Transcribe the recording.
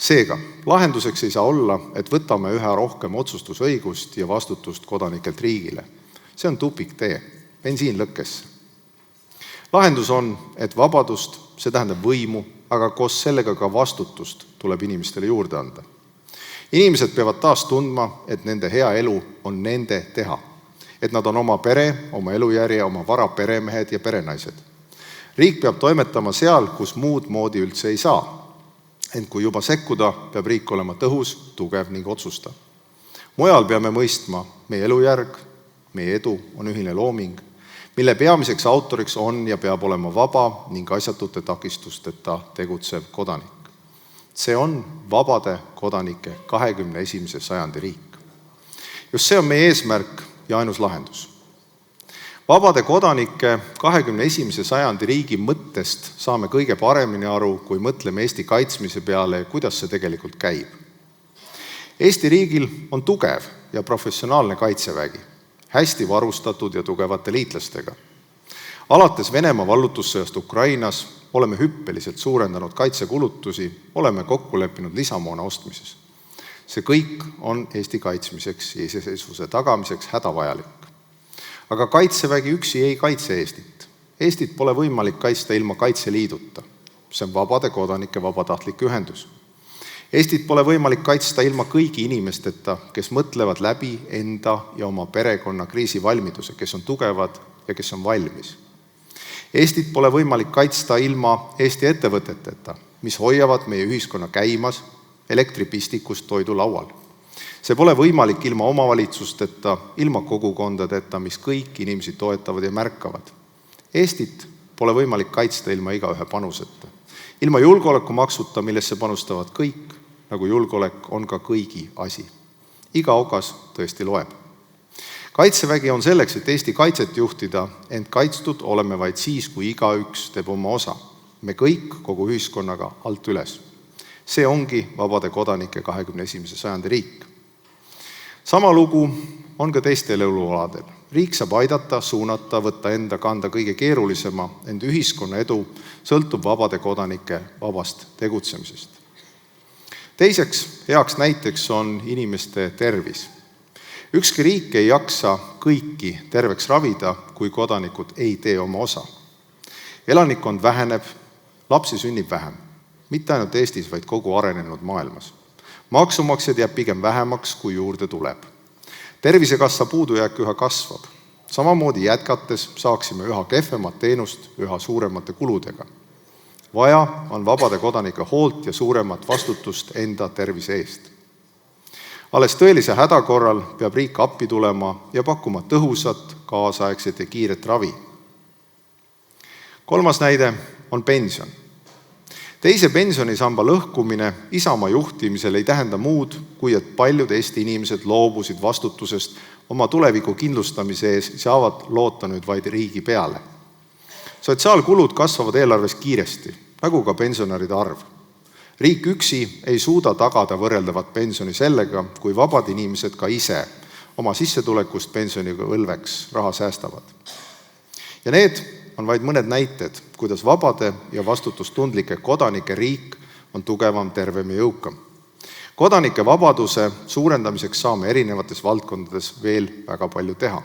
Seega, lahenduseks ei saa olla, et võtame üha rohkem otsustusõigust ja vastutust kodanikelt riigile. See on tupiktee, bensiin lõkkesse. Lahendus on, et vabadust, see tähendab võimu, aga koos sellega ka vastutust tuleb inimestele juurde anda. Inimesed peavad taas tundma, et nende hea elu on nende teha. Et nad on oma pere, oma elujärje, oma vara peremehed ja perenaised. Riik peab toimetama seal, kus muud moodi üldse ei saa. Ent kui juba sekkuda, peab riik olema tõhus, tugev ning otsustav. Mujal peame mõistma, meie elujärg, meie edu on ühine looming, mille peamiseks autoriks on ja peab olema vaba ning asjatute takistusteta tegutsev kodanik. See on vabade kodanike 21. sajandi riik. Just see on meie eesmärk ja ainus lahendus. Vabade kodanike 21. sajandi riigi mõttest saame kõige paremini aru, kui mõtleme Eesti kaitsmise peale ja kuidas see tegelikult käib. Eesti riigil on tugev ja professionaalne kaitsevägi, hästi varustatud ja tugevate liitlastega. Alates Venemaa vallutussõjast Ukrainas oleme hüppeliselt suurendanud kaitsekulutusi, oleme kokku leppinud lisamoona ostmises. See kõik on Eesti kaitsmiseks ja iseseisvuse tagamiseks hädavajalik. Aga kaitsevägi üksi ei kaitse Eestit. Eestit pole võimalik kaitsta ilma Kaitseliiduta. See on vabade kodanike vabatahtlik ühendus. Eestit pole võimalik kaitsta ilma kõigi inimesteta, kes mõtlevad läbi enda ja oma perekonna kriisivalmiduse, kes on tugevad ja kes on valmis. Eestit pole võimalik kaitsta ilma Eesti ettevõteteta, mis hoiavad meie ühiskonna käimas elektripistikust toidu laual. See pole võimalik ilma omavalitsusteta, ilma kogukondadeta, mis kõik inimesi toetavad ja märkavad. Eestit pole võimalik kaitsta ilma igaühe panuseta. Ilma julgeolekumaksuta, millesse panustavad kõik, nagu julgeolek on ka kõigi asi. Iga okas tõesti loeb. Kaitsevägi on selleks, et Eesti kaitset juhtida, ent kaitstud oleme vaid siis, kui igaüks teeb oma osa. Me kõik kogu ühiskonnaga alt üles. See ongi vabade kodanike 21. sajandi riik. Sama lugu on ka teistel elualadel. Riik saab aidata, suunata, võtta enda kanda kõige keerulisema, ent ühiskonna edu sõltub vabade kodanike vabast tegutsemisest. Teiseks heaks näiteks on inimeste tervis. Ükski riik ei jaksa kõiki terveks ravida, kui kodanikud ei tee oma osa. Elanikkond väheneb, lapsi sünnib vähem. Mitte ainult Eestis, vaid kogu arenenud maailmas. Maksumaksjad jääb pigem vähemaks, kui juurde tuleb. Tervisekassa puudujääk üha kasvab. Samamoodi jätkates saaksime üha kehvemat teenust üha suuremate kuludega. Vaja on vabade kodanike hoolt ja suuremat vastutust enda tervise eest. Alles tõelise häda korral peab riik appi tulema ja pakkuma tõhusat, kaasaegset ja kiiret ravi. Kolmas näide on pension. Teise pensionisamba lõhkumine Isamaa juhtimisel ei tähenda muud, kui et paljud Eesti inimesed loobusid vastutusest oma tuleviku kindlustamise ees ja saavad loota nüüd vaid riigi peale. Sotsiaalkulud kasvavad eelarves kiiresti, nagu ka pensionäride arv. Riik üksi ei suuda tagada võrreldavat pensioni sellega, kui vabad inimesed ka ise oma sissetulekust pensioniga õlveks raha säästavad. Ja need on vaid mõned näited, kuidas vabade ja vastutustundlike kodanike riik on tugevam, tervem ja jõukam. Kodanike vabaduse suurendamiseks saame erinevates valdkondades veel väga palju teha.